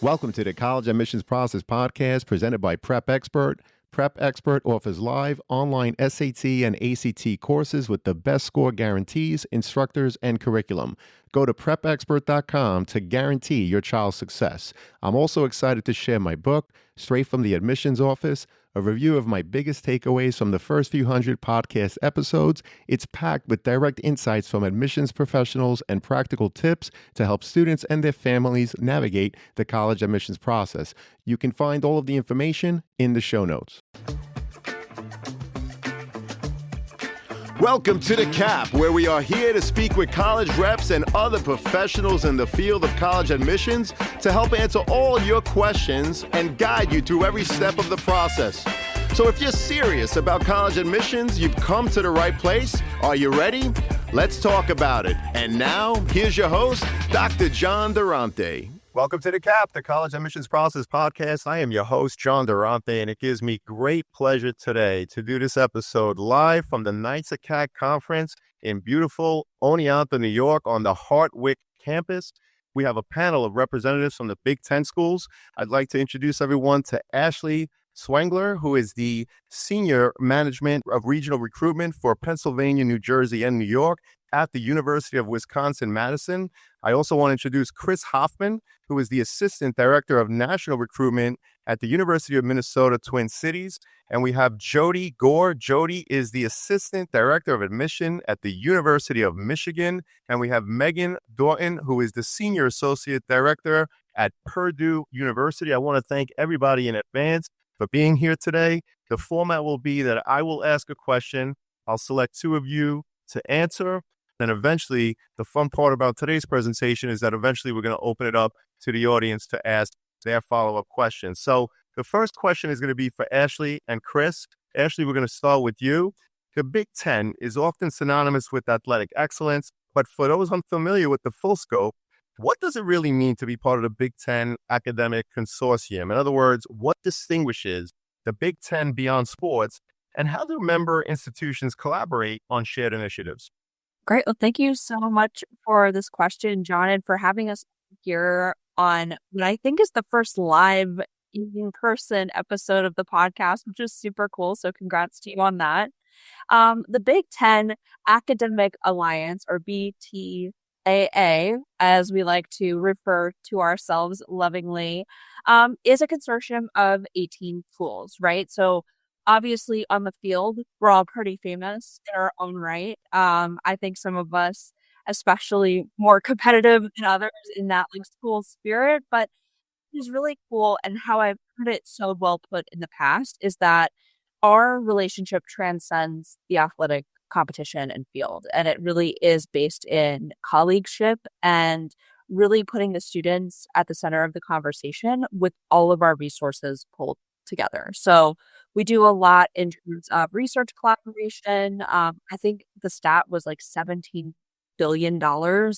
Welcome to the College Admissions Process Podcast presented by Prep Expert. Prep Expert offers live online SAT and ACT courses with the best score guarantees, instructors, and curriculum. Go to prepexpert.com to guarantee your child's success. I'm also excited to share my book, Straight from the Admissions Office, a review of my biggest takeaways from the first few hundred podcast episodes. It's packed with direct insights from admissions professionals and practical tips to help students and their families navigate the college admissions process. You can find all of the information in the show notes. Welcome to The Cap, where we are here to speak with college reps and other professionals in the field of college admissions to help answer all your questions and guide you through every step of the process. So if you're serious about college admissions, you've come to the right place. Are you ready? Let's talk about it. And now, here's your host, Dr. John Durante. Welcome to The Cap, the College Admissions Process Podcast. I am your host, John Durante, and it gives me great pleasure today to do this episode live from the NYSACAC conference in beautiful Oneonta, New York on the Hartwick campus. We have a panel of representatives from the Big Ten schools. I'd like to introduce everyone to Ashley Swengler, who is the Senior Management of Regional Recruitment for Pennsylvania, New Jersey, and New York at the University of Wisconsin-Madison. I also want to introduce Chris Hoffman, who is the Assistant Director of National Recruitment at the University of Minnesota Twin Cities. And we have Jody Gore. Jody is the Assistant Director of Admission at the University of Michigan. And we have Megan Doughton, who is the Senior Associate Director at Purdue University. I want to thank everybody in advance for being here today. The format will be that I will ask a question. I'll select two of you to answer. Then eventually, the fun part about today's presentation is that eventually we're going to open it up to the audience to ask their follow-up questions. So the first question is going to be for Ashley and Chris. Ashley, we're going to start with you. The Big Ten is often synonymous with athletic excellence, but for those unfamiliar with the full scope, what does it really mean to be part of the Big Ten academic consortium? In other words, what distinguishes the Big Ten beyond sports, and how do member institutions collaborate on shared initiatives? Great. Well, thank you so much for this question, John, and for having us here on what I think is the first live in-person episode of the podcast, which is super cool. So congrats to you on that. The Big Ten Academic Alliance, or BTAA, as we like to refer to ourselves lovingly, is a consortium of 18 schools, right? So obviously, on the field, we're all pretty famous in our own right. I think some of us, especially more competitive than others in that like school spirit, but it's really cool. And how I've heard it so well put in the past is that our relationship transcends the athletic competition and field. And it really is based in colleagueship and really putting the students at the center of the conversation with all of our resources pulled together. So we do a lot in terms of research collaboration. I think the stat was like $17 billion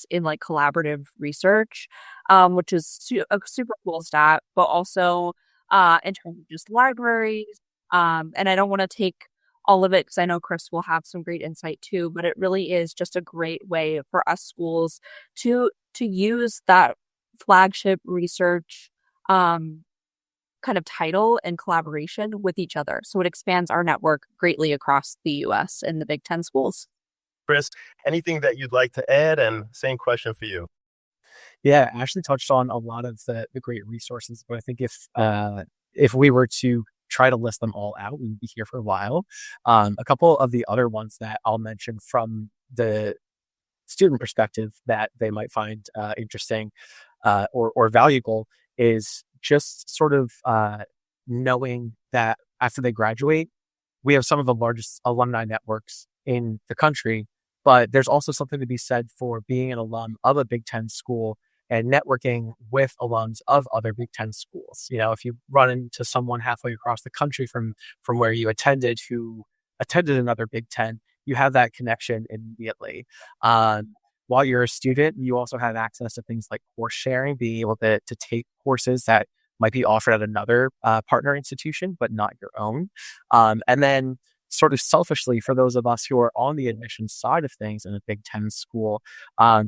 in like collaborative research, which is a super cool stat, but also in terms of just libraries. And I don't want to take all of it because I know Chris will have some great insight too, but it really is just a great way for us schools to use that flagship research kind of title and collaboration with each other. So it expands our network greatly across the U.S. and the Big Ten schools. Chris, anything that you'd like to add? And same question for you. Yeah, Ashley touched on a lot of the great resources, but I think if we were to try to list them all out, we'd be here for a while. A couple of the other ones that I'll mention from the student perspective that they might find interesting or valuable is just sort of knowing that after they graduate, we have some of the largest alumni networks in the country, but there's also something to be said for being an alum of a Big Ten school and networking with alums of other Big Ten schools. You know, if you run into someone halfway across the country from where you attended who attended another Big Ten, you have that connection immediately. While you're a student, you also have access to things like course sharing, being able to take courses that might be offered at another partner institution, but not your own. And then sort of selfishly, for those of us who are on the admissions side of things in a Big Ten school,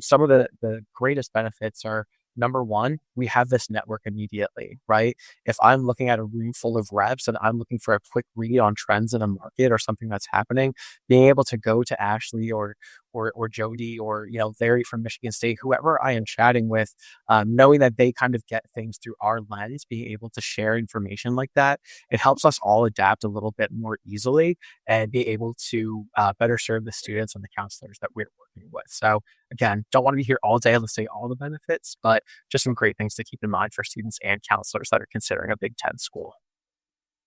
some of the greatest benefits are number one, we have this network immediately, right? If I'm looking at a room full of reps and I'm looking for a quick read on trends in a market or something that's happening, being able to go to Ashley or Jody or Larry from Michigan State, whoever I am chatting with, knowing that they kind of get things through our lens, being able to share information like that, it helps us all adapt a little bit more easily and be able to better serve the students and the counselors that we're working with. So again, don't want to be here all day listing all the benefits, but just some great things to keep in mind for students and counselors that are considering a Big Ten school.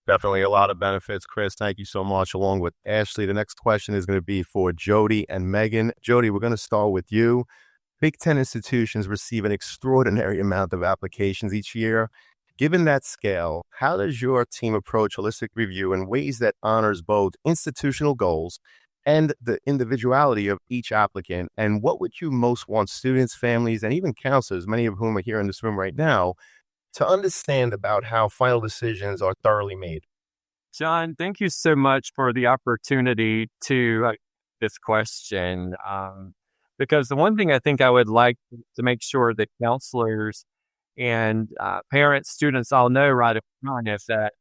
Definitely a lot of benefits, Chris. Thank you so much. Along with Ashley, the next question is going to be for Jody and Megan. Jody, we're going to start with you. Big Ten institutions receive an extraordinary amount of applications each year. Given that scale, how does your team approach holistic review in ways that honors both institutional goals and the individuality of each applicant? And what would you most want students, families, and even counselors, many of whom are here in this room right now, to understand about how final decisions are thoroughly made? John, thank you so much for the opportunity to this question. Because the one thing I think I would like to make sure that counselors and parents, students all know right up front is that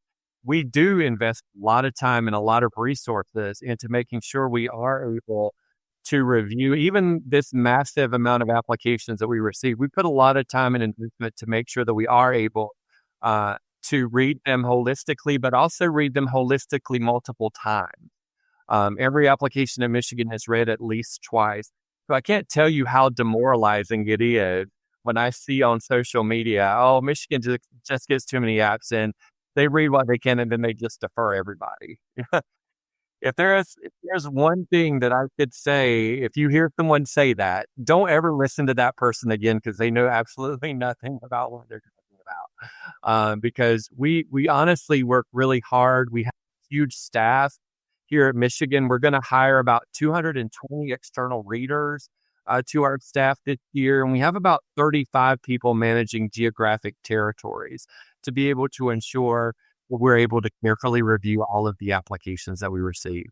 we do invest a lot of time and a lot of resources into making sure we are able to review even this massive amount of applications that we receive. We put a lot of time and investment to make sure that we are able to read them holistically, but also read them holistically multiple times. Every application in Michigan is read at least twice. So I can't tell you how demoralizing it is when I see on social media, oh, Michigan just gets too many apps and they read what they can and then they just defer everybody. If there's one thing that I could say, if you hear someone say that, don't ever listen to that person again because they know absolutely nothing about what they're talking about. Because we honestly work really hard. We have huge staff here at Michigan. We're going to hire about 220 external readers to our staff this year, and we have about 35 people managing geographic territories to be able to ensure we're able to carefully review all of the applications that we receive.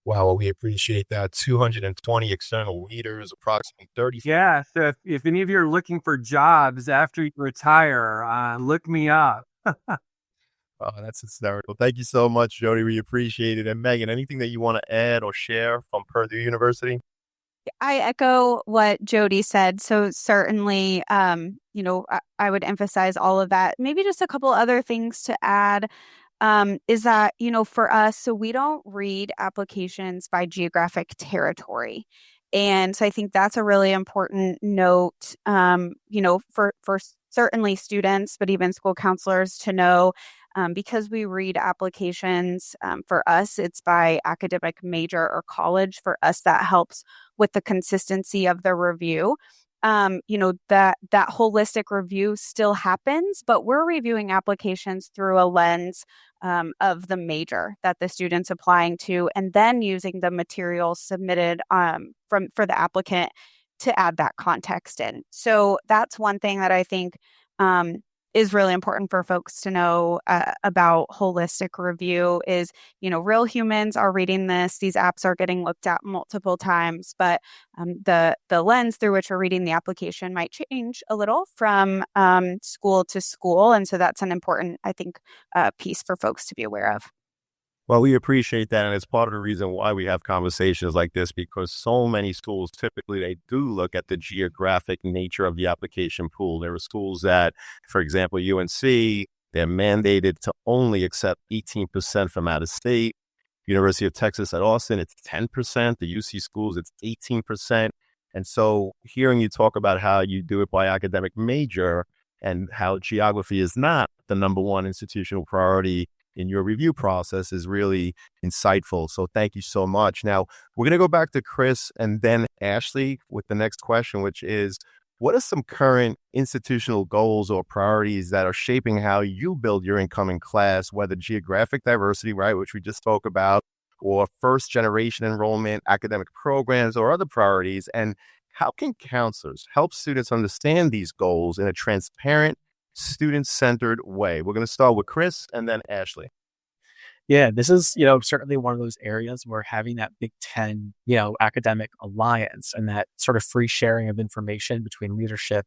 Wow, well, we appreciate that. 220 external readers, approximately 30. Yeah, so if any of you are looking for jobs after you retire, look me up. Oh, that's hysterical. Thank you so much, Jody. We appreciate it. And Megan, anything that you want to add or share from Purdue University? I echo what Jody said. So certainly, I would emphasize all of that. Maybe just a couple other things to add is that, for us, so we don't read applications by geographic territory. And so I think that's a really important note, for certainly students, but even school counselors to know. Because we read applications, for us, it's by academic major or college. For us, that helps with the consistency of the review. That holistic review still happens, but we're reviewing applications through a lens of the major that the student's applying to, and then using the materials submitted for the applicant to add that context in. So that's one thing that I think is really important for folks to know about holistic review is, real humans are reading this. These apps are getting looked at multiple times, but the lens through which we're reading the application might change a little from school to school. And so that's an important, I think, piece for folks to be aware of. Well, we appreciate that. And it's part of the reason why we have conversations like this, because so many schools, typically, they do look at the geographic nature of the application pool. There are schools that, for example, UNC, they're mandated to only accept 18% from out of state. University of Texas at Austin, it's 10%. The UC schools, it's 18%. And so hearing you talk about how you do it by academic major and how geography is not the number one institutional priority in your review process is really insightful. So thank you so much. Now, we're going to go back to Chris and then Ashley with the next question, which is, what are some current institutional goals or priorities that are shaping how you build your incoming class, whether geographic diversity, right, which we just spoke about, or first generation enrollment, academic programs, or other priorities? And how can counselors help students understand these goals in a transparent, student-centered way? We're going to start with Chris and then Ashley. Yeah, this is, certainly one of those areas where having that Big Ten, academic alliance and that sort of free sharing of information between leadership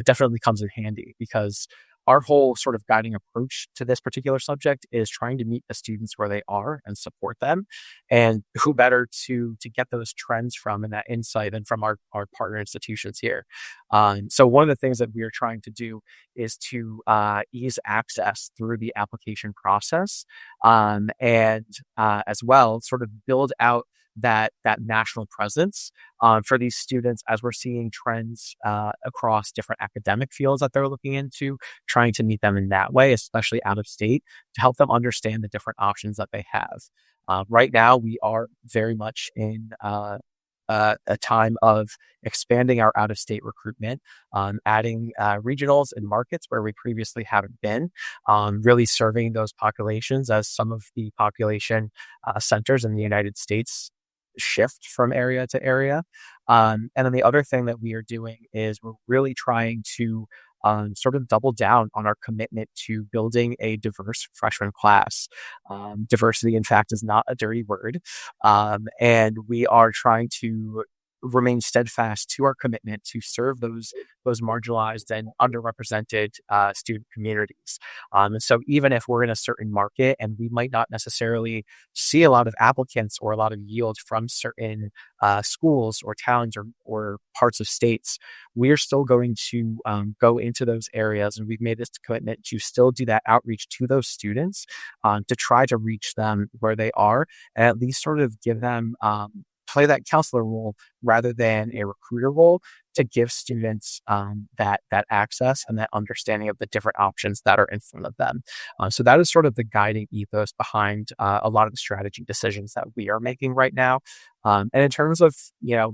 definitely comes in handy, because our whole sort of guiding approach to this particular subject is trying to meet the students where they are and support them. And who better to get those trends from and that insight than from our partner institutions here. So one of the things that we are trying to do is to ease access through the application process, and as well sort of build out that national presence for these students, as we're seeing trends across different academic fields that they're looking into, trying to meet them in that way, especially out of state, to help them understand the different options that they have. Right now, we are very much in a time of expanding our out-of-state recruitment, adding regionals and markets where we previously haven't been, really serving those populations as some of the population centers in the United States shift from area to area. And then the other thing that we are doing is we're really trying to sort of double down on our commitment to building a diverse freshman class. Diversity, in fact, is not a dirty word. And we are trying to remain steadfast to our commitment to serve those marginalized and underrepresented student communities. And so even if we're in a certain market and we might not necessarily see a lot of applicants or a lot of yield from certain schools or towns or parts of states, we are still going to go into those areas, and we've made this commitment to still do that outreach to those students to try to reach them where they are, and at least sort of give them play that counselor role rather than a recruiter role, to give students that access and that understanding of the different options that are in front of them. So that is sort of the guiding ethos behind a lot of the strategy decisions that we are making right now. And in terms of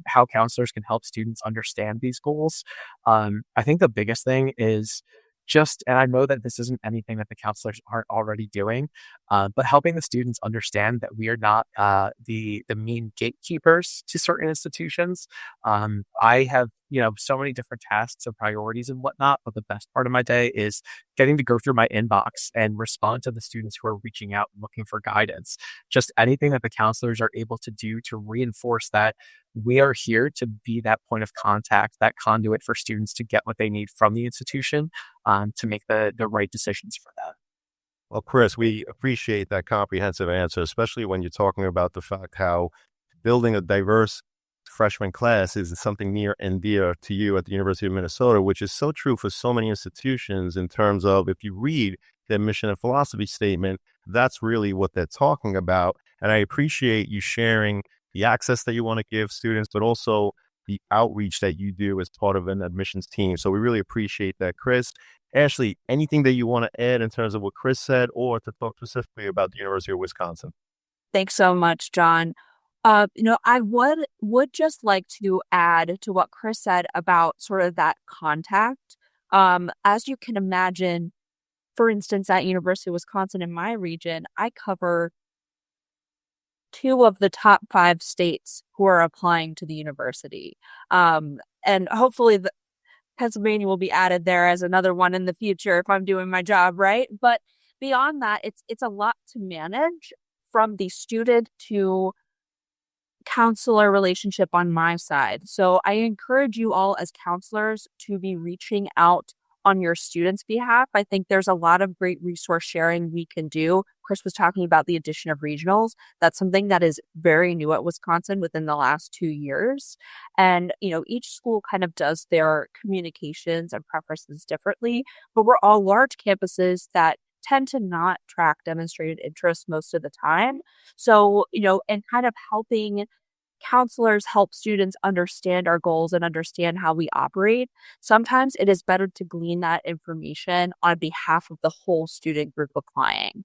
how counselors can help students understand these goals, I think the biggest thing is and I know that this isn't anything that the counselors aren't already doing, but helping the students understand that we are not the mean gatekeepers to certain institutions. I have so many different tasks and priorities and whatnot, but the best part of my day is getting to go through my inbox and respond to the students who are reaching out and looking for guidance. Just anything that the counselors are able to do to reinforce that we are here to be that point of contact, that conduit for students to get what they need from the institution, to make the right decisions for them. Well, Chris, we appreciate that comprehensive answer, especially when you're talking about the fact how building a diverse freshman class is something near and dear to you at the University of Minnesota, which is so true for so many institutions in terms of, if you read their mission and philosophy statement, that's really what they're talking about. And I appreciate you sharing the access that you want to give students, but also the outreach that you do as part of an admissions team. So we really appreciate that, Chris. Ashley, anything that you want to add in terms of what Chris said, or to talk specifically about the University of Wisconsin? Thanks so much, John. I would just like to add to what Chris said about sort of that contact. As you can imagine, for instance, at University of Wisconsin in my region, I cover 2 of the top 5 states who are applying to the university. And hopefully Pennsylvania will be added there as another one in the future if I'm doing my job right. But beyond that, it's a lot to manage, from the student to counselor relationship on my side. So I encourage you all as counselors to be reaching out on your students' behalf. I think there's a lot of great resource sharing we can do. Chris was talking about the addition of regionals. That's something that is very new at Wisconsin within the last 2 years. And, each school kind of does their communications and preferences differently, but we're all large campuses that tend to not track demonstrated interest most of the time. So, and kind of helping counselors help students understand our goals and understand how we operate. Sometimes it is better to glean that information on behalf of the whole student group applying.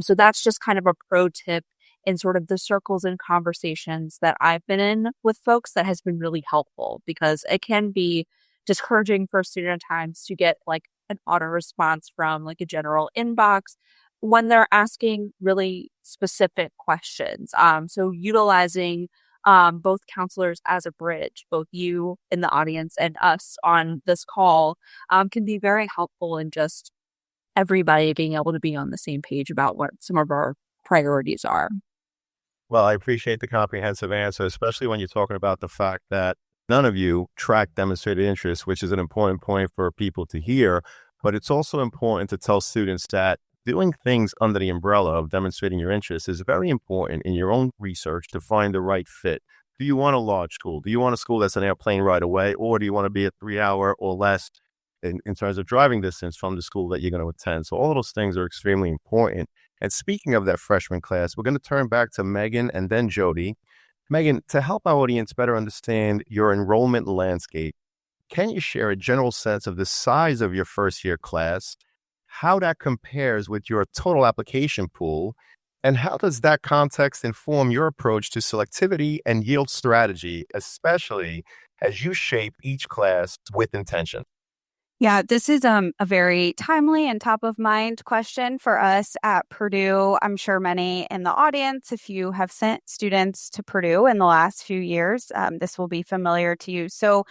So that's just kind of a pro tip in sort of the circles and conversations that I've been in with folks that has been really helpful, because it can be discouraging for a student at times to get like an auto response from like a general inbox when they're asking really specific questions. So utilizing both counselors as a bridge, both you in the audience and us on this call, can be very helpful in just everybody being able to be on the same page about what some of our priorities are. Well, I appreciate the comprehensive answer, especially when you're talking about the fact that none of you track demonstrated interest, which is an important point for people to hear. But it's also important to tell students that doing things under the umbrella of demonstrating your interest is very important in your own research to find the right fit. Do you want a large school? Do you want a school that's an airplane right away? Or do you want to be a 3-hour or less in terms of driving distance from the school that you're going to attend? So all of those things are extremely important. And speaking of that freshman class, we're going to turn back to Megan and then Jody. Megan, to help our audience better understand your enrollment landscape, can you share a general sense of the size of your first year class, how that compares with your total application pool, and how does that context inform your approach to selectivity and yield strategy, especially as you shape each class with intention? Yeah, this is a very timely and top of mind question for us at Purdue. I'm sure many in the audience, if you have sent students to Purdue in the last few years, this will be familiar to you. So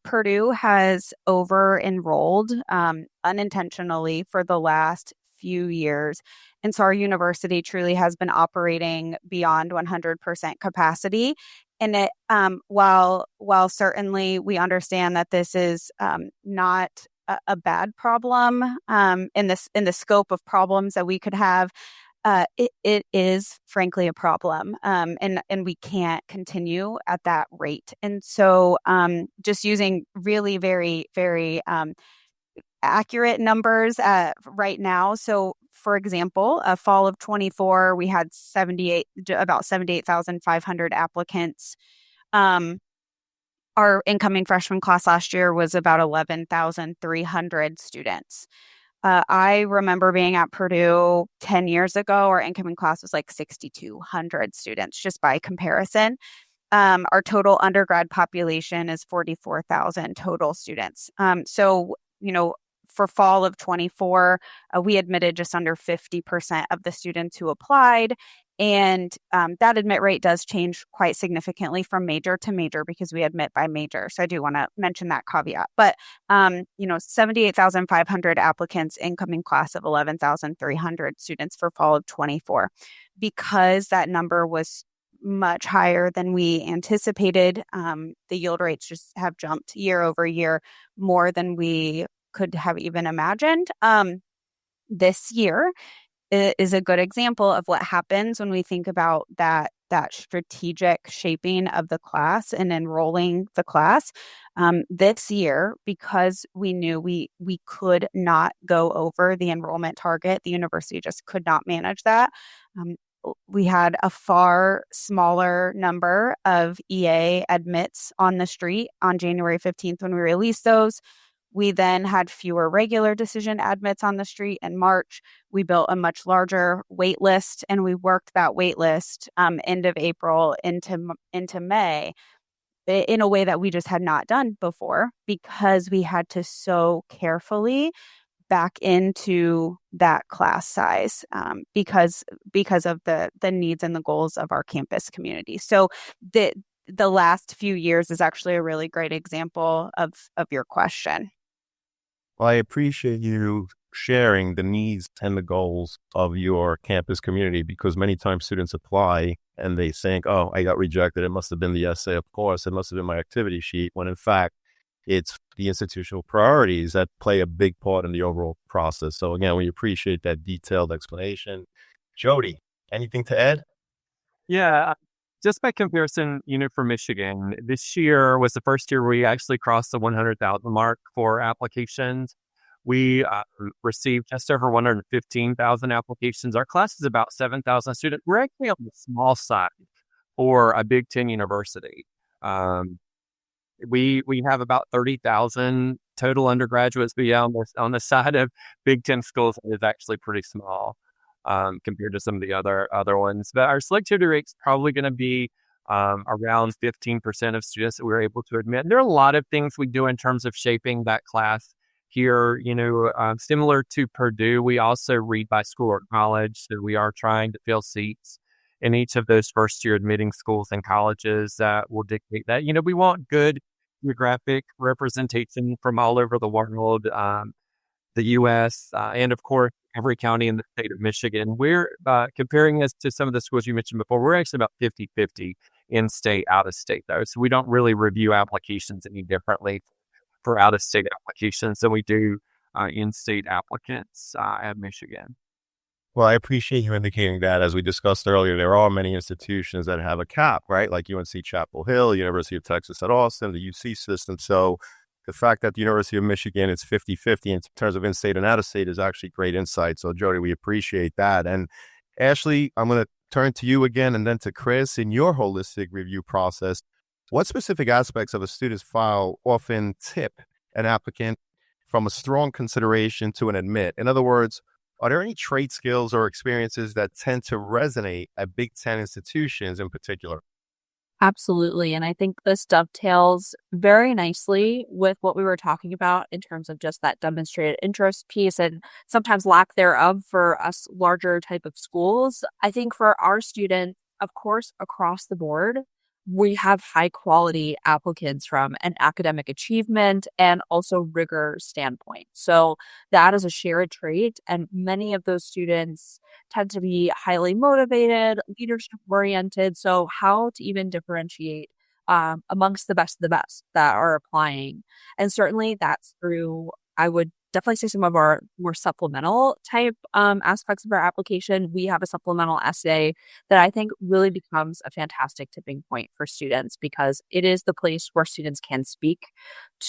Purdue has over-enrolled unintentionally for the last few years. And so our university truly has been operating beyond 100% capacity. And it, while certainly we understand that this is not a bad problem in the scope of problems that we could have, it is frankly a problem, and we can't continue at that rate. And so, just using really very very accurate numbers right now. So, for example, fall of 24, we had about 78,500 applicants. Our incoming freshman class last year was about 11,300 students. I remember being at Purdue 10 years ago. Our incoming class was like 6,200 students, just by comparison. Our total undergrad population is 44,000 total students. So, for fall of 24, we admitted just under 50% of the students who applied. And that admit rate does change quite significantly from major to major because we admit by major. So I do want to mention that caveat. But, 78,500 applicants, incoming class of 11,300 students for fall of 24. Because that number was much higher than we anticipated, the yield rates just have jumped year over year more than we could have even imagined. This year is a good example of what happens when we think about that strategic shaping of the class and enrolling the class. This year, because we knew we could not go over the enrollment target, the university just could not manage that. We had a far smaller number of EA admits on the street on January 15th when we released those. We then had fewer regular decision admits on the street in March. We built a much larger wait list, and we worked that wait list end of April into May in a way that we just had not done before, because we had to so carefully back into that class size because of the needs and the goals of our campus community. So the last few years is actually a really great example of your question. Well, I appreciate you sharing the needs and the goals of your campus community, because many times students apply and they think, oh, I got rejected. It must have been the essay, of course. It must have been my activity sheet, when in fact, it's the institutional priorities that play a big part in the overall process. So again, we appreciate that detailed explanation. Jody, anything to add? Yeah. Just by comparison, for Michigan, this year was the first year we actually crossed the 100,000 mark for applications. We received just over 115,000 applications. Our class is about 7,000 students. We're actually on the small side for a Big Ten university. We have about 30,000 total undergraduates, but yeah, on the side of Big Ten schools, it is actually pretty small compared to some of the other ones. But our selectivity rate is probably going to be around 15% of students that we're able to admit. There are a lot of things we do in terms of shaping that class here. Similar to Purdue, we also read by school or college. So we are trying to fill seats in each of those first year admitting schools and colleges that will dictate that. We want good geographic representation from all over the world, the U.S., and of course, every county in the state of Michigan. We're comparing this to some of the schools you mentioned before. We're actually about 50-50 in-state, out-of-state though. So we don't really review applications any differently for out-of-state applications than we do in-state applicants at Michigan. Well, I appreciate you indicating that. As we discussed earlier, there are many institutions that have a cap, right? Like UNC Chapel Hill, University of Texas at Austin, the UC system. So the fact that the University of Michigan is 50-50 in terms of in-state and out-of-state is actually great insight. So Jody, we appreciate that. And Ashley, I'm going to turn to you again and then to Chris. In your holistic review process, what specific aspects of a student's file often tip an applicant from a strong consideration to an admit? In other words, are there any trait skills or experiences that tend to resonate at Big Ten institutions in particular? Absolutely. And I think this dovetails very nicely with what we were talking about in terms of just that demonstrated interest piece and sometimes lack thereof for us larger type of schools. I think for our students, of course, across the board, we have high quality applicants from an academic achievement and also rigor standpoint. So that is a shared trait. And many of those students tend to be highly motivated, leadership oriented. So how to even differentiate amongst the best of the best that are applying. And certainly that's through, I would definitely say, some of our more supplemental type aspects of our application. We have a supplemental essay that I think really becomes a fantastic tipping point for students because it is the place where students can speak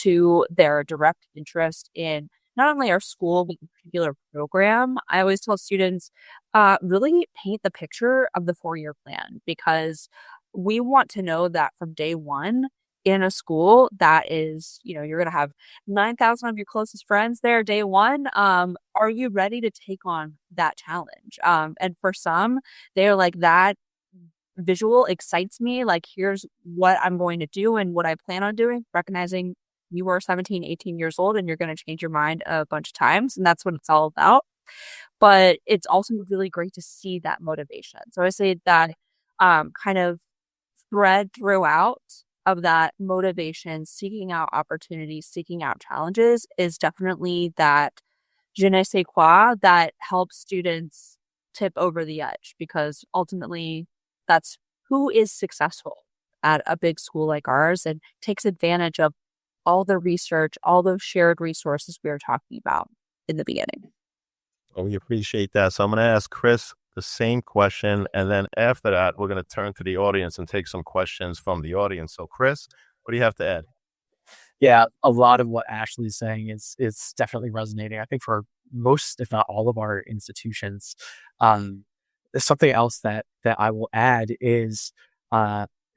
to their direct interest in not only our school, but a particular program. I always tell students, really paint the picture of the 4-year plan because we want to know that from day one, in a school that is, you're going to have 9,000 of your closest friends there day one. Are you ready to take on that challenge? And for some, they're like, that visual excites me. Like, here's what I'm going to do and what I plan on doing, recognizing you are 17, 18 years old and you're going to change your mind a bunch of times. And that's what it's all about. But it's also really great to see that motivation. So I say that kind of thread throughout of that motivation, seeking out opportunities, seeking out challenges is definitely that je ne sais quoi that helps students tip over the edge because ultimately that's who is successful at a big school like ours and takes advantage of all the research, all those shared resources we were talking about in the beginning. Well, we appreciate that. So I'm going to ask Chris the same question. And then after that, we're going to turn to the audience and take some questions from the audience. So Chris, what do you have to add? Yeah, a lot of what Ashley's saying is definitely resonating. I think for most, if not all of our institutions, something else that I will add is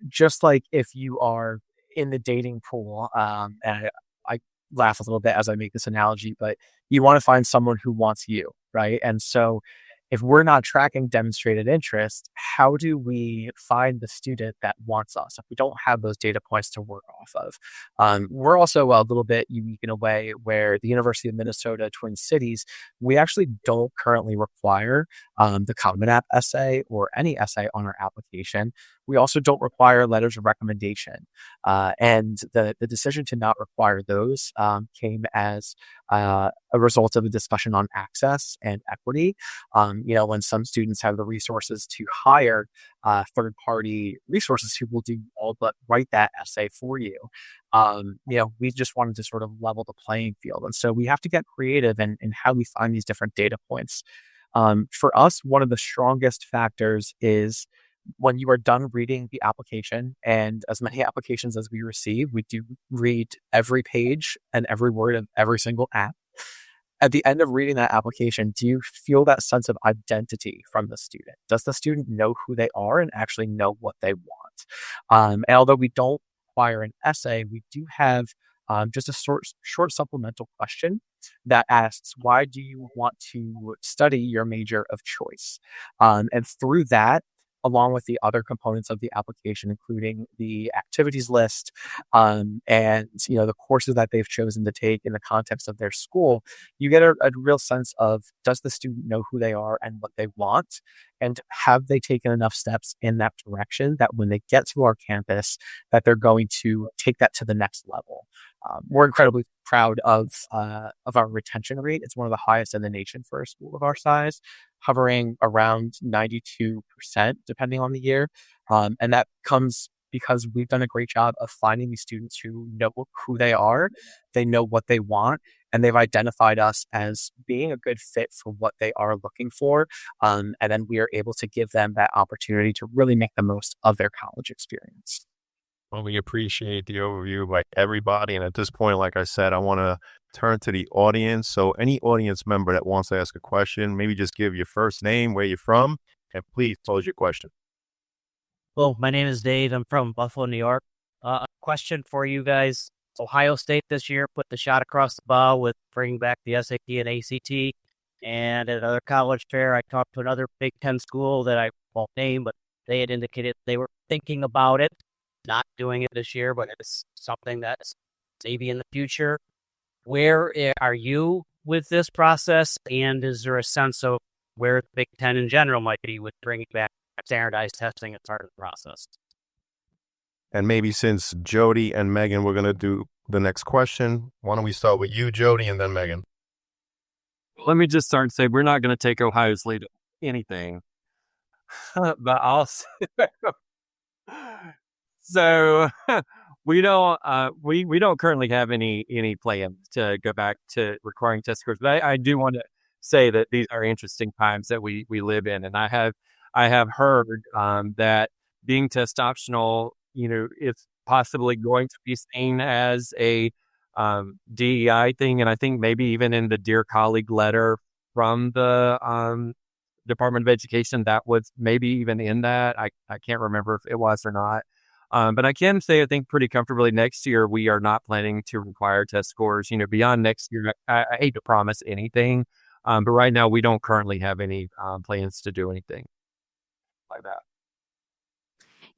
just like if you are in the dating pool, and I laugh a little bit as I make this analogy, but you want to find someone who wants you, right? And so if we're not tracking demonstrated interest, how do we find the student that wants us if we don't have those data points to work off of? We're also a little bit unique in a way where the University of Minnesota Twin Cities, we actually don't currently require the Common App essay or any essay on our application. We also don't require letters of recommendation. And the decision to not require those came as a result of a discussion on access and equity. When some students have the resources to hire third-party resources who will do all but write that essay for you. We just wanted to sort of level the playing field. And so we have to get creative in how we find these different data points. For us, one of the strongest factors is when you are done reading the application, and as many applications as we receive, we do read every page and every word of every single app. At the end of reading that application, do you feel that sense of identity from the student? Does the student know who they are and actually know what they want? And although we don't require an essay, we do have just a short supplemental question that asks, why do you want to study your major of choice? And through that, along with the other components of the application, including the activities list, and the courses that they've chosen to take in the context of their school, you get a real sense of, does the student know who they are and what they want? And have they taken enough steps in that direction that when they get to our campus, that they're going to take that to the next level? We're incredibly proud of our retention rate. It's one of the highest in the nation for a school of our size, hovering around 92%, depending on the year. And that comes because we've done a great job of finding these students who know who they are, they know what they want, and they've identified us as being a good fit for what they are looking for. And then we are able to give them that opportunity to really make the most of their college experience. Well, we appreciate the overview by everybody. And at this point, like I said, I want to turn to the audience. So any audience member that wants to ask a question, maybe just give your first name, where you're from, and please pose your question. Hello, my name is Dave. I'm from Buffalo, New York. A question for you guys. Ohio State this year put the shot across the bow with bringing back the SAT and ACT. And at another college fair, I talked to another Big Ten school that I won't name, but they had indicated they were thinking about it, not doing it this year, but it's something that's maybe in the future. Where are you with this process? And is there a sense of where the Big Ten in general might be with bringing back standardized testing as part of the process? And maybe since Jody and Megan, we're going to do the next question. Why don't we start with you, Jody, and then Megan? Let me just start and say we're not going to take Ohio's lead on anything. But also, so we don't currently have any plan to go back to requiring test scores. But I do want to say that these are interesting times that we live in, and I have heard that being test optional, it's possibly going to be seen as a DEI thing. And I think maybe even in the Dear Colleague letter from the Department of Education, that was maybe even in that. I can't remember if it was or not. But I can say, I think pretty comfortably next year, we are not planning to require test scores. Beyond next year, I hate to promise anything. But right now, we don't currently have any plans to do anything like that.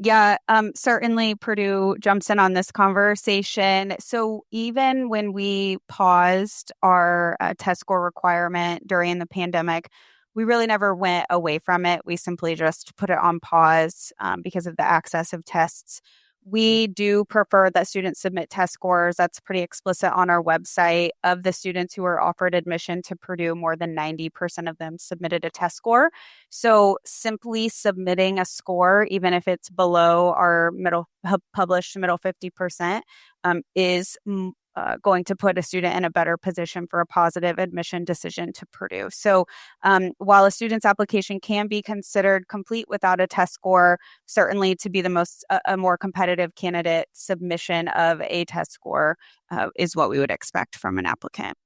Yeah, certainly Purdue jumps in on this conversation. So even when we paused our test score requirement during the pandemic, we really never went away from it. We simply just put it on pause because of the access of tests. We do prefer that students submit test scores. That's pretty explicit on our website. Of the students who were offered admission to Purdue, more than 90% of them submitted a test score. So simply submitting a score, even if it's below our published middle 50%, is going to put a student in a better position for a positive admission decision to Purdue. So while a student's application can be considered complete without a test score, certainly to be a more competitive candidate, submission of a test score is what we would expect from an applicant.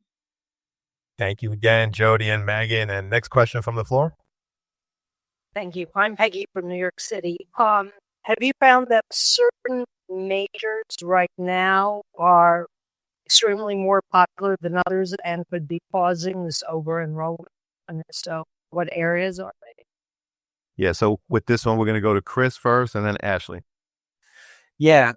Thank you again, Jody and Megan. And next question from the floor. Thank you. I'm Peggy from New York City. Have you found that certain majors right now are extremely more popular than others and could be causing this over-enrollment? And if so, what areas are they? Yeah, so with this one, we're going to go to Chris first and then Ashley. Yeah,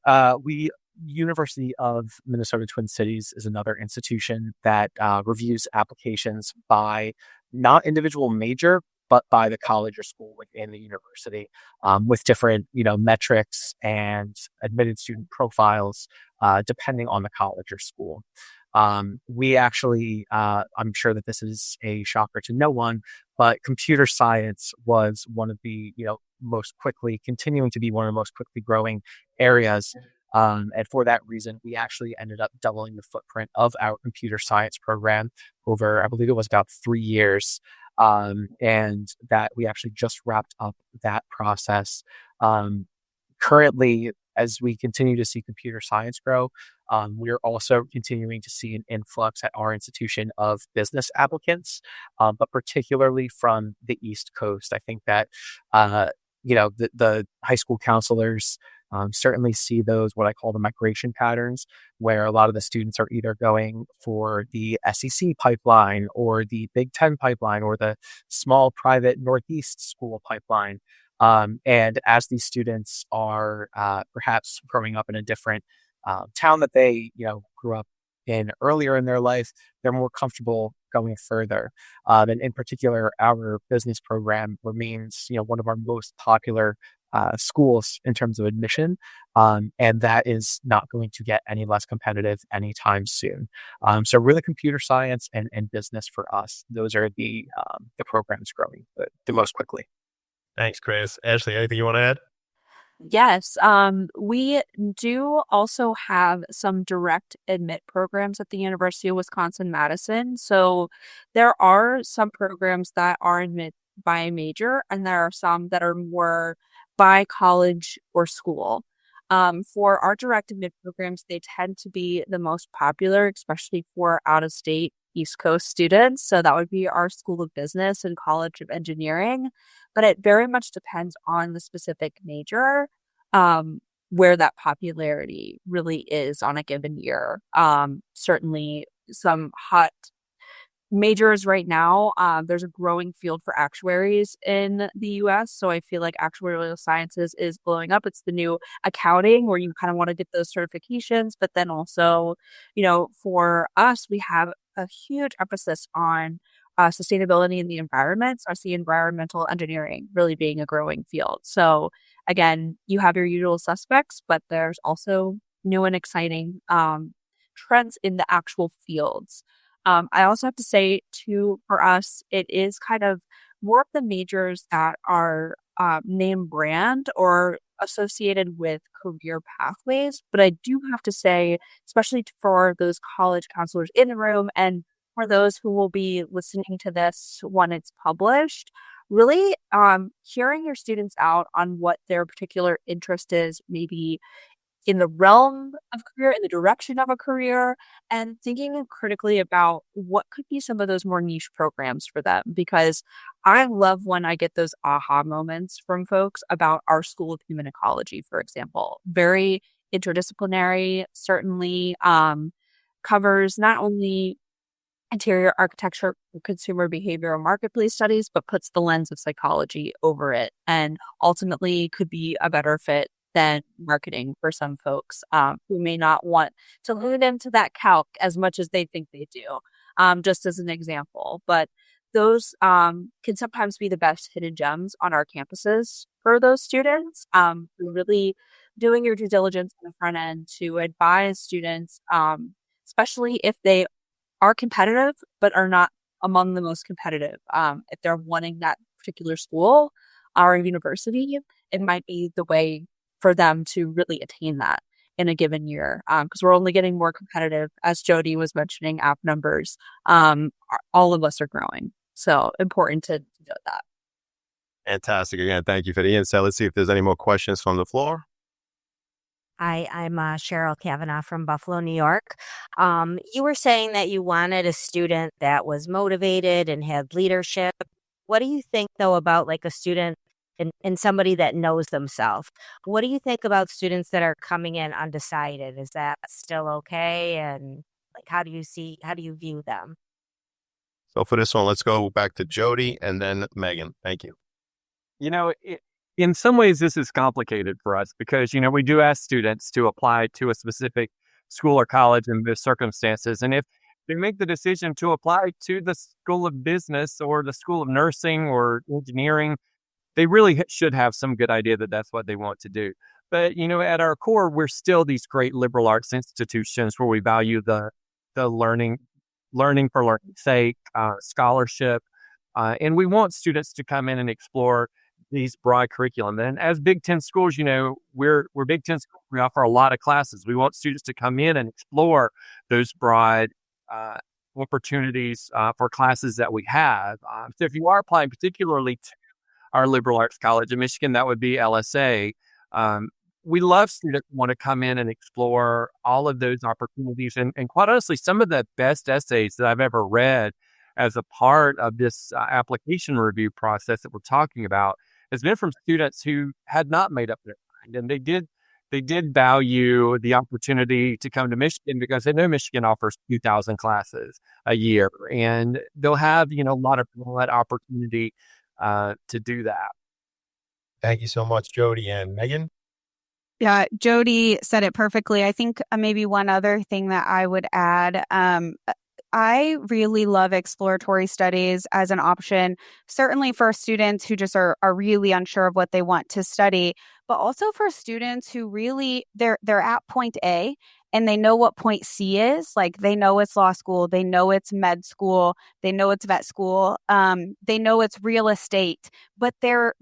University of Minnesota Twin Cities is another institution that reviews applications by not individual major, but by the college or school within the university, with different, metrics and admitted student profiles, depending on the college or school. We actually, I'm sure that this is a shocker to no one, but computer science was one of the, continuing to be one of the most quickly growing areas. And for that reason, we actually ended up doubling the footprint of our computer science program over, I believe it was about 3 years. And that we actually just wrapped up that process. Currently, as we continue to see computer science grow, we're also continuing to see an influx at our institution of business applicants, but particularly from the East Coast. I think that, the high school counselors certainly see those, what I call the migration patterns, where a lot of the students are either going for the SEC pipeline or the Big Ten pipeline or the small private Northeast school pipeline. And as these students are perhaps growing up in a different town that they, grew up in earlier in their life, they're more comfortable going further. And in particular, our business program remains, one of our most popular schools in terms of admission. And that is not going to get any less competitive anytime soon. So really computer science and business for us, those are the programs growing the most quickly. Thanks, Chris. Ashley, anything you want to add? Yes, we do also have some direct admit programs at the University of Wisconsin-Madison. So there are some programs that are admit by major, and there are some that are more by college or school. For our direct admit programs, they tend to be the most popular, especially for out-of-state East Coast students. So that would be our School of Business and College of Engineering. But it very much depends on the specific major, where that popularity really is on a given year. Certainly some hot majors right now. There's a growing field for actuaries in the US. So I feel like actuarial sciences is blowing up. It's the new accounting where you kind of want to get those certifications. But then also, for us, we have a huge emphasis on sustainability in the environment. So I see environmental engineering really being a growing field. So again, you have your usual suspects, but there's also new and exciting trends in the actual fields. I also have to say, too, for us, it is kind of more of the majors that are name brand or associated with career pathways. But I do have to say, especially for those college counselors in the room and for those who will be listening to this when it's published, really hearing your students out on what their particular interest is, maybe in the realm of career, in the direction of a career, and thinking critically about what could be some of those more niche programs for them. Because I love when I get those aha moments from folks about our School of Human Ecology, for example. Very interdisciplinary, certainly covers not only interior architecture, consumer behavior, and marketplace studies, but puts the lens of psychology over it and ultimately could be a better fit than marketing for some folks who may not want to lean into that calc as much as they think they do, just as an example. But those can sometimes be the best hidden gems on our campuses for those students. Really doing your due diligence on the front end to advise students, especially if they are competitive but are not among the most competitive. If they're wanting that particular school or university, it might be the way for them to really attain that in a given year. Because we're only getting more competitive, as Jody was mentioning, app numbers. All of us are growing. So important to know that. Fantastic. Again, thank you for the insight. Let's see if there's any more questions from the floor. Hi, I'm Cheryl Kavanaugh from Buffalo, New York. You were saying that you wanted a student that was motivated and had leadership. What do you think, though, about like a student and somebody that knows themselves? What do you think about students that are coming in undecided? Is that still okay? And like, how do you view them? So for this one, let's go back to Jody and then Megan. Thank you. In some ways, this is complicated for us because, we do ask students to apply to a specific school or college in those circumstances. And if they make the decision to apply to the School of Business or the School of Nursing or Engineering, they really should have some good idea that that's what they want to do. But, at our core, we're still these great liberal arts institutions where we value the learning for learning's sake, scholarship. And we want students to come in and explore these broad curriculum. And as Big Ten schools, we're Big Ten schools. We offer a lot of classes. We want students to come in and explore those broad opportunities for classes that we have. So if you are applying particularly to our liberal arts college in Michigan, that would be LSA. We love students who want to come in and explore all of those opportunities. And quite honestly, some of the best essays that I've ever read as a part of this application review process that we're talking about has been from students who had not made up their mind. And they did value the opportunity to come to Michigan because they know Michigan offers 2,000 classes a year. And they'll have, a lot of that opportunity to do that. Thank you so much, Jody and Megan. Yeah, Jody said it perfectly. I think maybe one other thing that I would add, I really love exploratory studies as an option, certainly for students who just are really unsure of what they want to study, but also for students who really they're at point A and they know what point C is. Like they know it's law school, they know it's med school, they know it's vet school, they know it's real estate, but they're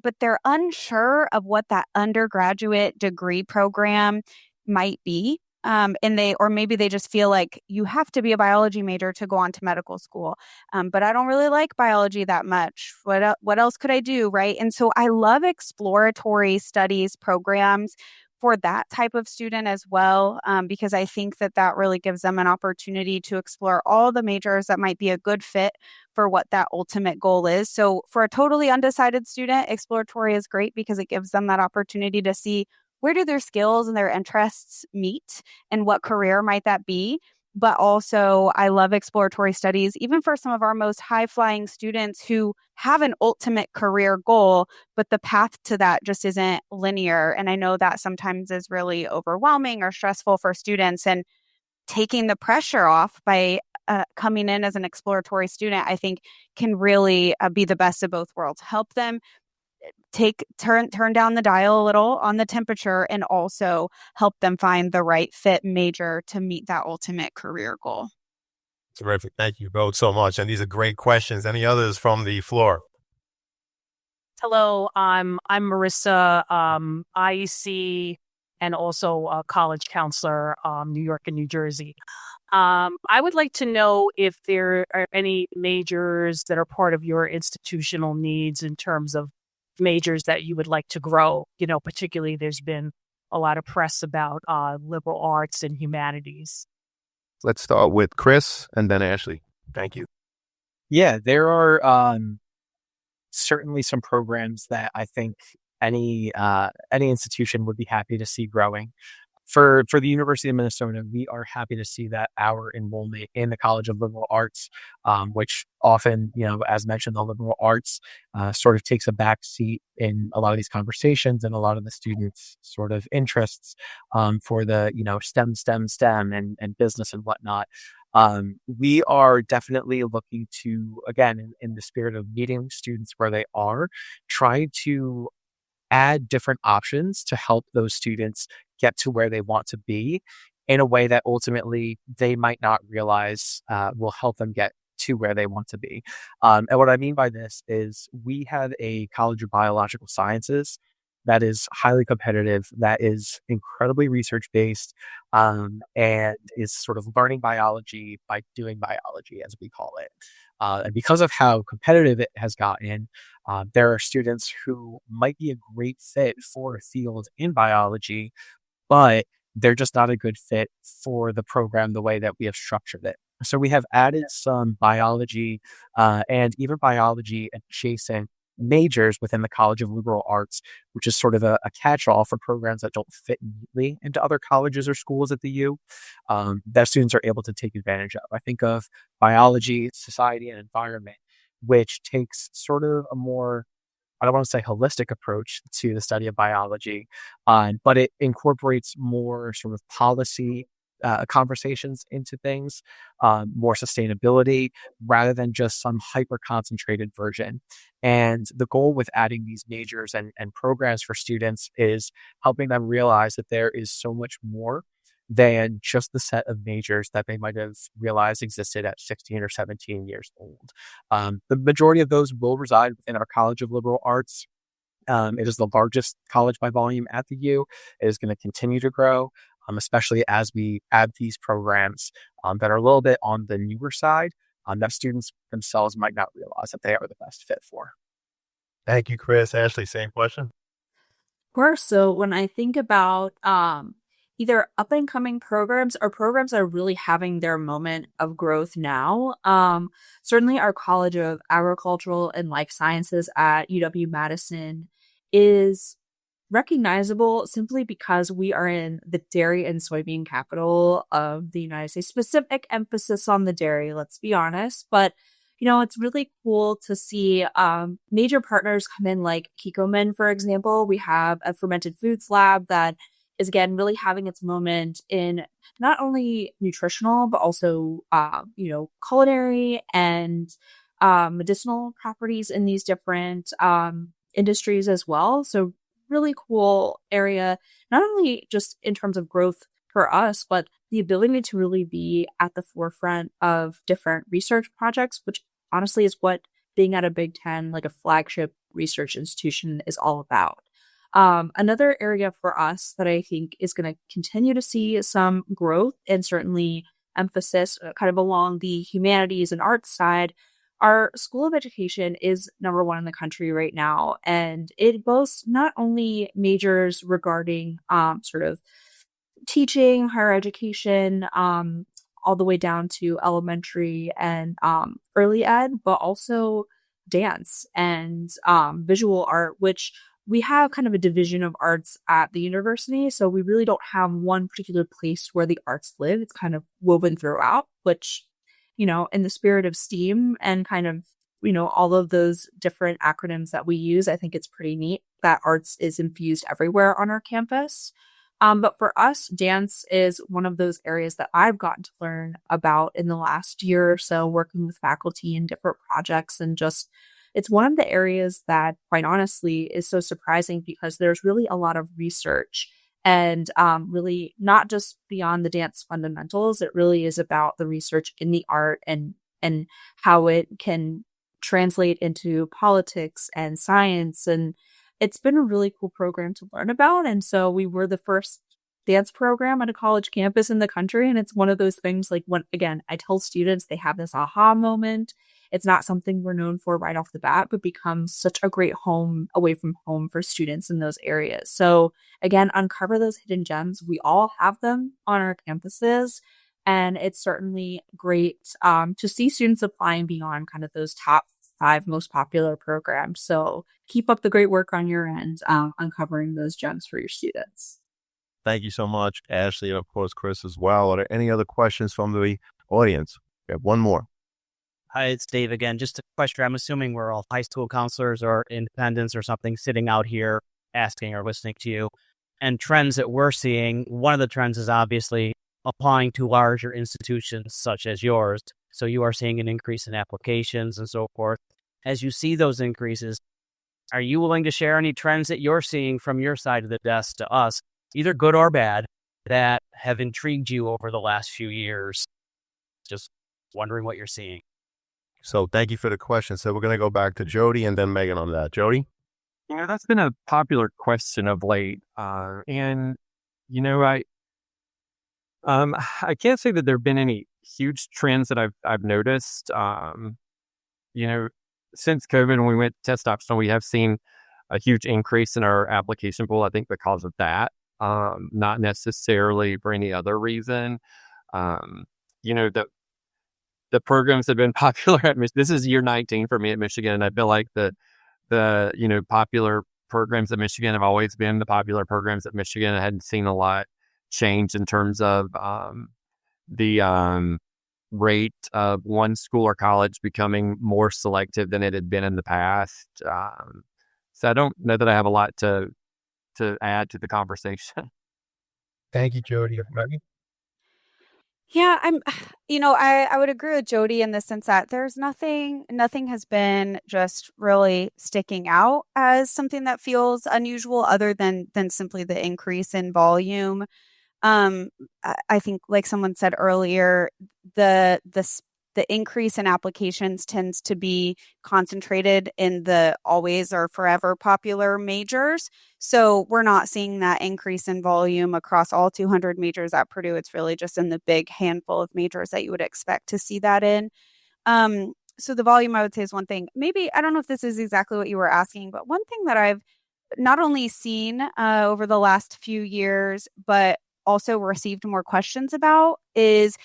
unsure of what that undergraduate degree program might be. Or maybe they just feel like you have to be a biology major to go on to medical school. But I don't really like biology that much. What else could I do? Right. And so I love exploratory studies programs for that type of student as well, because I think that really gives them an opportunity to explore all the majors that might be a good fit for what that ultimate goal is. So for a totally undecided student, exploratory is great because it gives them that opportunity to see where do their skills and their interests meet and what career might that be. But also, I love exploratory studies, even for some of our most high-flying students who have an ultimate career goal, but the path to that just isn't linear. And I know that sometimes is really overwhelming or stressful for students. And taking the pressure off by coming in as an exploratory student, I think can really be the best of both worlds. Help them turn down the dial a little on the temperature and also help them find the right fit major to meet that ultimate career goal. Terrific. Thank you both so much. And these are great questions. Any others from the floor? Hello, I'm Marissa, IEC, and also a college counselor, New York and New Jersey. I would like to know if there are any majors that are part of your institutional needs in terms of majors that you would like to grow. You know, particularly there's been a lot of press about liberal arts and humanities. Let's start with Chris and then Ashley. Thank you. Yeah, there are certainly some programs that I think any institution would be happy to see growing. For the University of Minnesota, we are happy to see that our enrollment in the College of Liberal Arts, which often, as mentioned, the liberal arts sort of takes a back seat in a lot of these conversations and a lot of the students' sort of interests for the, STEM and business and whatnot. We are definitely looking to, again, in the spirit of meeting students where they are, try to add different options to help those students get to where they want to be in a way that ultimately they might not realize will help them get to where they want to be. And what I mean by this is we have a College of Biological Sciences that is highly competitive, that is incredibly research-based, and is sort of learning biology by doing biology, as we call it. And because of how competitive it has gotten, there are students who might be a great fit for a field in biology, but they're just not a good fit for the program the way that we have structured it. So we have added some biology and even biology adjacent majors within the College of Liberal Arts, which is sort of a catch-all for programs that don't fit neatly into other colleges or schools at the U, that students are able to take advantage of. I think of biology, society, and environment, which takes sort of a more, I don't want to say holistic approach to the study of biology, but it incorporates more sort of policy conversations into things, more sustainability, rather than just some hyper-concentrated version. And the goal with adding these majors and programs for students is helping them realize that there is so much more than just the set of majors that they might have realized existed at 16 or 17 years old. The majority of those will reside within our College of Liberal Arts. It is the largest college by volume at the U. It is going to continue to grow, especially as we add these programs that are a little bit on the newer side that students themselves might not realize that they are the best fit for. Thank you, Chris. Ashley, same question. Of course. So when I think about either up and coming programs or programs that are really having their moment of growth now, certainly our College of Agricultural and Life Sciences at UW-Madison is recognizable simply because we are in the dairy and soybean capital of the United States. Specific emphasis on the dairy, let's be honest. But, it's really cool to see major partners come in like Kikoman, for example. We have a fermented foods lab that is again really having its moment in not only nutritional but also culinary and medicinal properties in these different industries as well. So really cool area, not only just in terms of growth for us, but the ability to really be at the forefront of different research projects, which honestly is what being at a Big Ten, like a flagship research institution, is all about. Another area for us that I think is going to continue to see some growth and certainly emphasis kind of along the humanities and arts side, our School of Education is number one in the country right now. And it boasts not only majors regarding sort of teaching, higher education, all the way down to elementary and early ed, but also dance and visual art, which we have kind of a division of arts at the university. So we really don't have one particular place where the arts live. It's kind of woven throughout, which, in the spirit of STEAM and kind of, all of those different acronyms that we use, I think it's pretty neat that arts is infused everywhere on our campus. But for us, dance is one of those areas that I've gotten to learn about in the last year or so, working with faculty in different projects. And just, it's one of the areas that, quite honestly, is so surprising because there's really a lot of research and really not just beyond the dance fundamentals. It really is about the research in the art and how it can translate into politics and science. And it's been a really cool program to learn about. And so we were the first dance program at a college campus in the country. And it's one of those things like when, again, I tell students they have this aha moment. It's not something we're known for right off the bat, but becomes such a great home away from home for students in those areas. So again, uncover those hidden gems. We all have them on our campuses. And it's certainly great to see students applying beyond kind of those top 5 most popular programs. So keep up the great work on your end, uncovering those gems for your students. Thank you so much, Ashley, and of course, Chris as well. Are there any other questions from the audience? We have one more. Hi, it's Dave again. Just a question. I'm assuming we're all high school counselors or independents or something sitting out here asking or listening to you. And trends that we're seeing, one of the trends is obviously applying to larger institutions such as yours. So you are seeing an increase in applications and so forth. As you see those increases, are you willing to share any trends that you're seeing from your side of the desk to us, either good or bad, that have intrigued you over the last few years? Just wondering what you're seeing. So thank you for the question. So we're going to go back to Jody and then Megan on that. Jody? That's been a popular question of late. I can't say that there have been any huge trends that I've noticed. Since COVID, when we went to test optional, we have seen a huge increase in our application pool. I think because of that, not necessarily for any other reason. The programs have been popular at Michigan. This is year 19 for me at Michigan, and I feel like the popular programs at Michigan have always been the popular programs at Michigan. I hadn't seen a lot change in terms of the rate of one school or college becoming more selective than it had been in the past. So I don't know that I have a lot to add to the conversation. Thank you, Jody. Megan? Yeah, I would agree with Jody in the sense that there's nothing has been just really sticking out as something that feels unusual other than simply the increase in volume. I think, like someone said earlier, the increase in applications tends to be concentrated in the always or forever popular majors. So we're not seeing that increase in volume across all 200 majors at Purdue. It's really just in the big handful of majors that you would expect to see that in. So the volume, I would say, is one thing. Maybe, I don't know if this is exactly what you were asking, but one thing that I've not only seen over the last few years, but also received more questions about is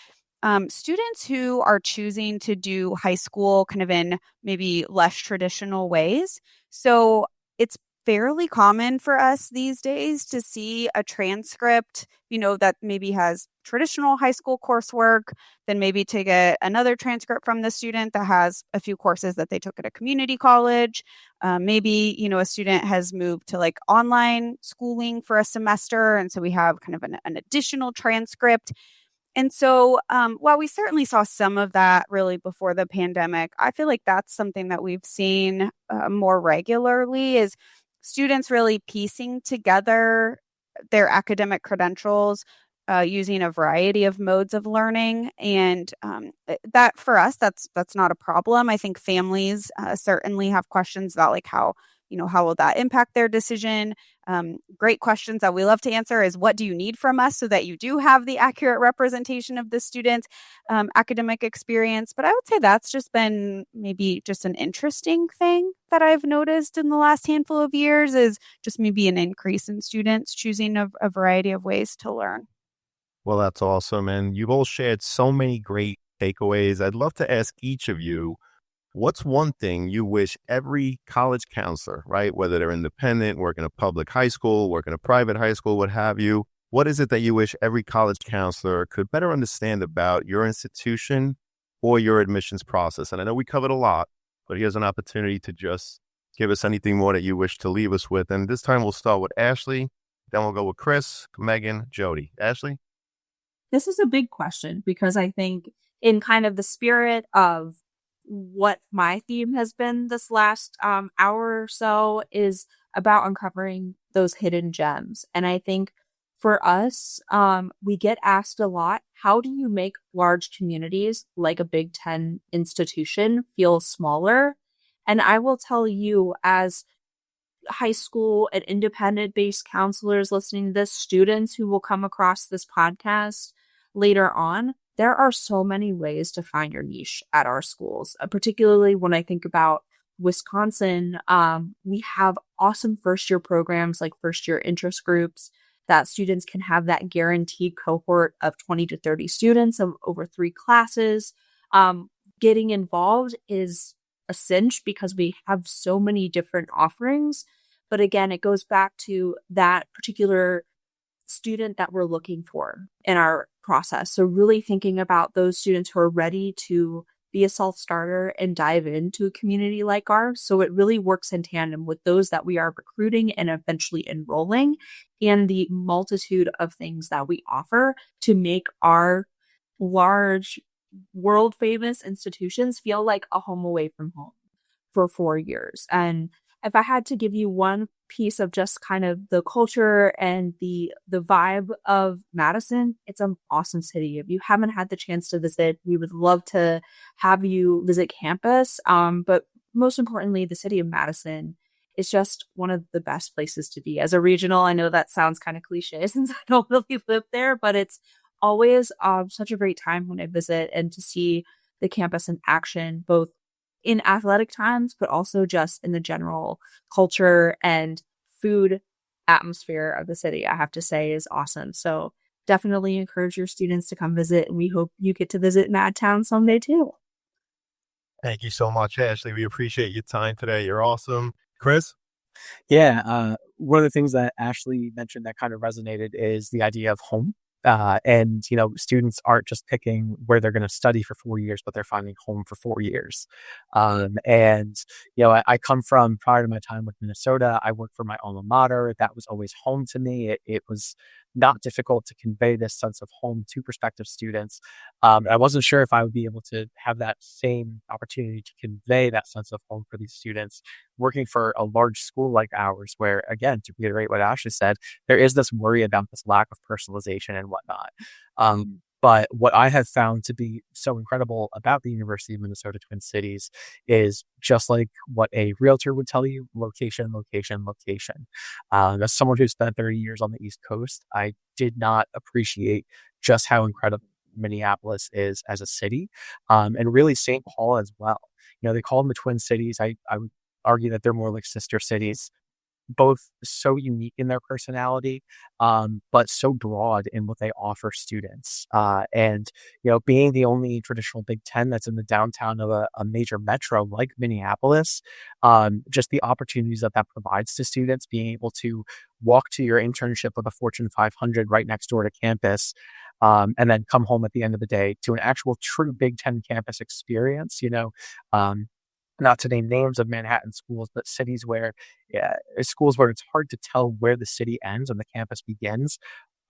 students who are choosing to do high school kind of in maybe less traditional ways. So it's fairly common for us these days to see a transcript, that maybe has traditional high school coursework, then maybe take another transcript from the student that has a few courses that they took at a community college. Maybe, a student has moved to like online schooling for a semester. And so we have kind of an additional transcript. And so while we certainly saw some of that really before the pandemic, I feel like that's something that we've seen more regularly is students really piecing together their academic credentials using a variety of modes of learning. And that for us, that's not a problem. I think families certainly have questions about like how will that impact their decision? Great questions that we love to answer is what do you need from us so that you do have the accurate representation of the student's academic experience? But I would say that's just been maybe just an interesting thing that I've noticed in the last handful of years is just maybe an increase in students choosing a variety of ways to learn. Well, that's awesome. And you've all shared so many great takeaways. I'd love to ask each of you, what's one thing you wish every college counselor, right, whether they're independent, work in a public high school, work in a private high school, what have you, what is it that you wish every college counselor could better understand about your institution or your admissions process? And I know we covered a lot, but here's an opportunity to just give us anything more that you wish to leave us with. And this time we'll start with Ashley, then we'll go with Chris, Megan, Jody. Ashley? This is a big question because I think in kind of the spirit of what my theme has been this last hour or so is about uncovering those hidden gems. And I think for us, we get asked a lot, how do you make large communities like a Big Ten institution feel smaller? And I will tell you, as high school and independent-based counselors listening to this, students who will come across this podcast later on, there are so many ways to find your niche at our schools, particularly when I think about Wisconsin. We have awesome first-year programs like first-year interest groups that students can have that guaranteed cohort of 20 to 30 students of over 3 classes. Getting involved is a cinch because we have so many different offerings. But again, it goes back to that particular student that we're looking for in our process. So really thinking about those students who are ready to be a self-starter and dive into a community like ours. So it really works in tandem with those that we are recruiting and eventually enrolling, and the multitude of things that we offer to make our large world famous institutions feel like a home away from home for 4 years. And if I had to give you one piece of just kind of the culture and the vibe of Madison, it's an awesome city. If you haven't had the chance to visit, we would love to have you visit campus. But most importantly, the city of Madison is just one of the best places to be. As a regional, I know that sounds kind of cliche since I don't really live there, but it's always such a great time when I visit and to see the campus in action, both in athletic times, but also just in the general culture and food atmosphere of the city, I have to say is awesome. So definitely encourage your students to come visit, and we hope you get to visit Madtown someday too. Thank you so much, Ashley. We appreciate your time today. You're awesome. Chris? Yeah, one of the things that Ashley mentioned that kind of resonated is the idea of home. And, students aren't just picking where they're going to study for 4 years, but they're finding home for 4 years. I come from, prior to my time with Minnesota, I worked for my alma mater. That was always home to me. It was not difficult to convey this sense of home to prospective students. I wasn't sure if I would be able to have that same opportunity to convey that sense of home for these students working for a large school like ours, where, again, to reiterate what Ashley said, there is this worry about this lack of personalization and whatnot. But what I have found to be so incredible about the University of Minnesota Twin Cities is just like what a realtor would tell you, location, location, location. As someone who spent 30 years on the East Coast, I did not appreciate just how incredible Minneapolis is as a city, and really St. Paul as well. They call them the Twin Cities. I would argue that they're more like sister cities. both so unique in their personality, but so broad in what they offer students. And, being the only traditional Big Ten that's in the downtown of a major metro like Minneapolis, just the opportunities that provides to students, being able to walk to your internship with a Fortune 500 right next door to campus, and then come home at the end of the day to an actual true Big Ten campus experience, not to name names of Manhattan schools, but cities where, schools where it's hard to tell where the city ends and the campus begins.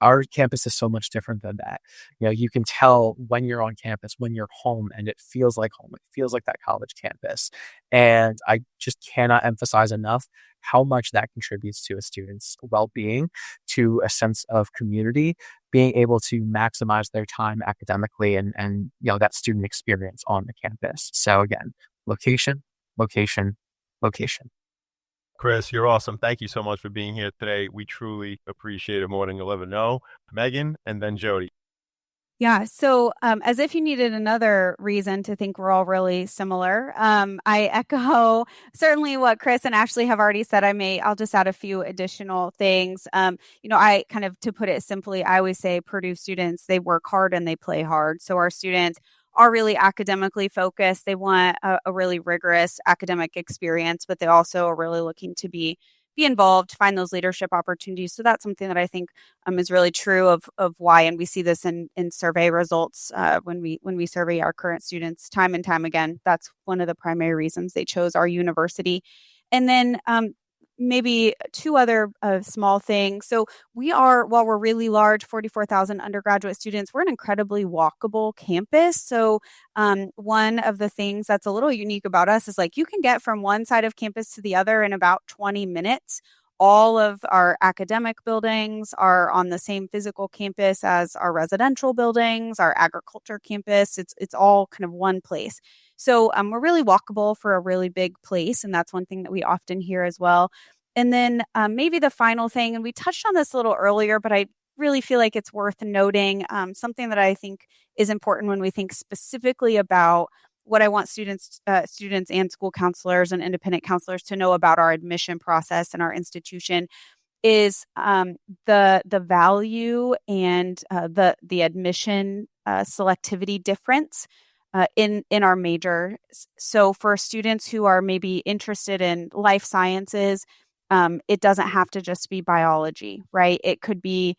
Our campus is so much different than that. You can tell when you're on campus, when you're home, and it feels like home. It feels like that college campus. And I just cannot emphasize enough how much that contributes to a student's well-being, to a sense of community, being able to maximize their time academically and that student experience on the campus. So again, location, location, location. Chris, you're awesome. Thank you so much for being here today. We truly appreciate it more than you'll ever know. Megan, and then Jody. Yeah. So, as if you needed another reason to think we're all really similar, I echo certainly what Chris and Ashley have already said. I'll just add a few additional things. I kind of, to put it simply, I always say Purdue students, they work hard and they play hard. So our students are really academically focused. They want a really rigorous academic experience, but they also are really looking to be involved, find those leadership opportunities. So that's something that I think is really true of why, and we see this in survey results when we survey our current students time and time again. That's one of the primary reasons they chose our university. And then maybe two other small things. So while we're really large, 44,000 undergraduate students, we're an incredibly walkable campus. So one of the things that's a little unique about us is you can get from one side of campus to the other in about 20 minutes. All of our academic buildings are on the same physical campus as our residential buildings, our agriculture campus. It's all kind of one place. So we're really walkable for a really big place. And that's one thing that we often hear as well. And then maybe the final thing, and we touched on this a little earlier, but I really feel like it's worth noting, something that I think is important when we think specifically about what I want students and school counselors and independent counselors to know about our admission process and our institution is the value and the admission selectivity difference in our major. So for students who are maybe interested in life sciences, it doesn't have to just be biology, right? It could be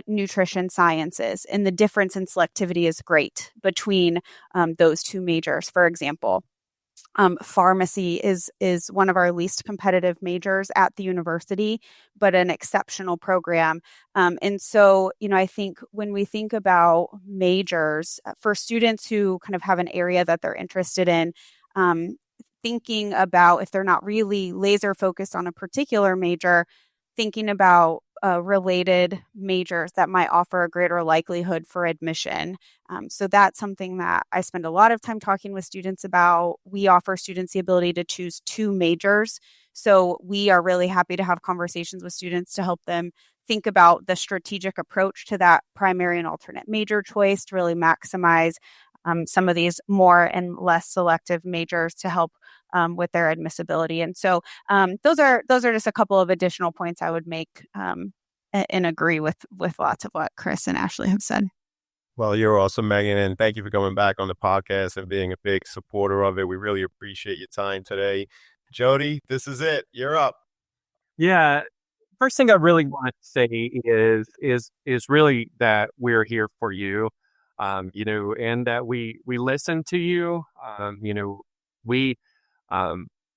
nutrition sciences, and the difference in selectivity is great between those two majors. For example, pharmacy is one of our least competitive majors at the university, but an exceptional program. And so, I think when we think about majors for students who kind of have an area that they're interested in, thinking about if they're not really laser focused on a particular major, thinking about related majors that might offer a greater likelihood for admission. So that's something that I spend a lot of time talking with students about. We offer students the ability to choose two majors. So we are really happy to have conversations with students to help them think about the strategic approach to that primary and alternate major choice to really maximize some of these more and less selective majors to help with their admissibility. And so those are just a couple of additional points I would make and agree with lots of what Chris and Ashley have said. Well, you're awesome, Megan, and thank you for coming back on the podcast and being a big supporter of it. We really appreciate your time today. Jody, this is it. You're up. Yeah. First thing I really want to say is really that we're here for you, and that we listen to you. We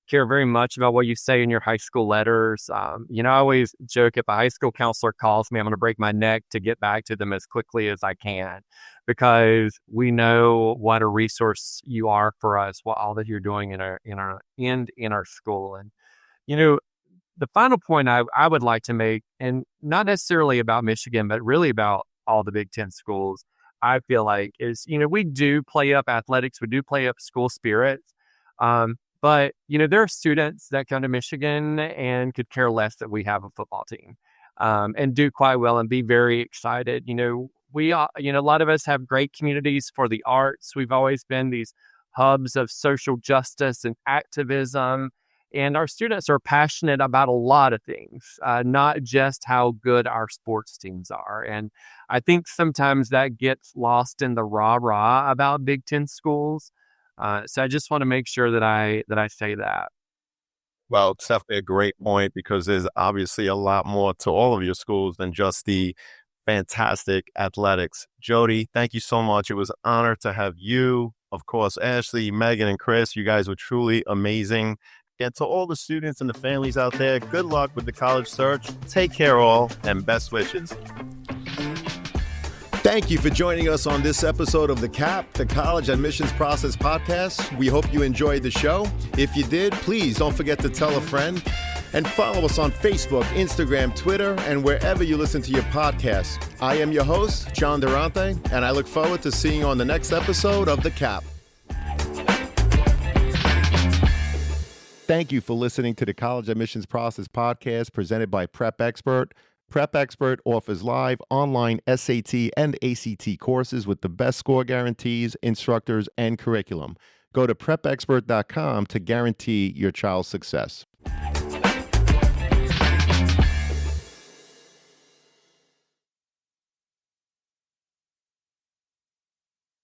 care very much about what you say in your high school letters. I always joke, if a high school counselor calls me, I'm going to break my neck to get back to them as quickly as I can, because we know what a resource you are for us, what all that you're doing in our school. And, the final point I would like to make, and not necessarily about Michigan, but really about all the Big Ten schools, I feel like is, we do play up athletics, we do play up school spirit. But, there are students that come to Michigan and could care less that we have a football team, and do quite well and be very excited. We, a lot of us have great communities for the arts. We've always been these hubs of social justice and activism. And our students are passionate about a lot of things, not just how good our sports teams are. And I think sometimes that gets lost in the rah-rah about Big Ten schools. So I just want to make sure that I say that. Well, it's definitely a great point because there's obviously a lot more to all of your schools than just the fantastic athletics. Jody, thank you so much. It was an honor to have you. Of course, Ashley, Megan, and Chris, you guys were truly amazing. And to all the students and the families out there, good luck with the college search. Take care all, and best wishes. Thank you for joining us on this episode of The CAP, the College Admissions Process Podcast. We hope you enjoyed the show. If you did, please don't forget to tell a friend and follow us on Facebook, Instagram, Twitter, and wherever you listen to your podcasts. I am your host, John Durante, and I look forward to seeing you on the next episode of The CAP. Thank you for listening to the College Admissions Process Podcast presented by Prep Expert. Prep Expert offers live online SAT and ACT courses with the best score guarantees, instructors, and curriculum. Go to prepexpert.com to guarantee your child's success.